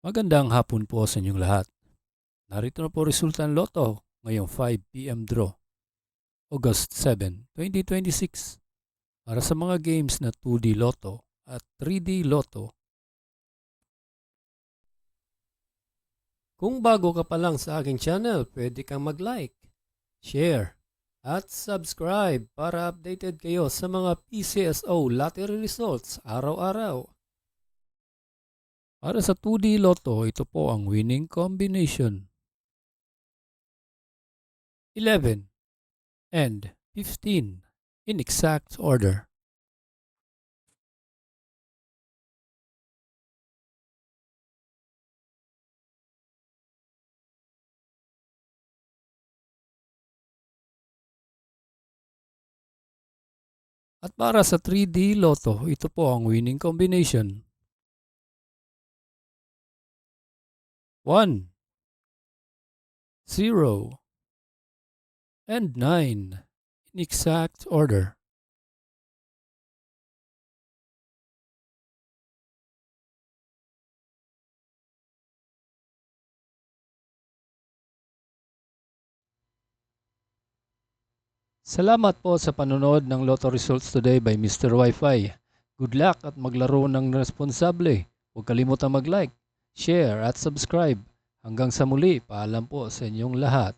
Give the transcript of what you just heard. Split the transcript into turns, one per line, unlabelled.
Magandang hapon po sa inyong lahat. Narito na po resulta ng Lotto ngayong 5 p.m. draw, August 7, 2026. Para sa mga games na 2D Lotto at 3D Lotto.
Kung bago ka pa lang sa aking channel, pwede kang mag-like, share, at subscribe para updated kayo sa mga PCSO lottery results araw-araw.
Para sa 2D Lotto, ito po ang winning combination: 11 and 15 in exact order. At para sa 3D Lotto, ito po ang winning combination: 1, 0, and 9 in exact order. Salamat po sa panonood ng Lotto Results today by Mr. Wi-Fi. Good luck at maglaro ng responsable. Huwag kalimutang mag-like, share at subscribe. Hanggang sa muli, paalam po sa inyong lahat.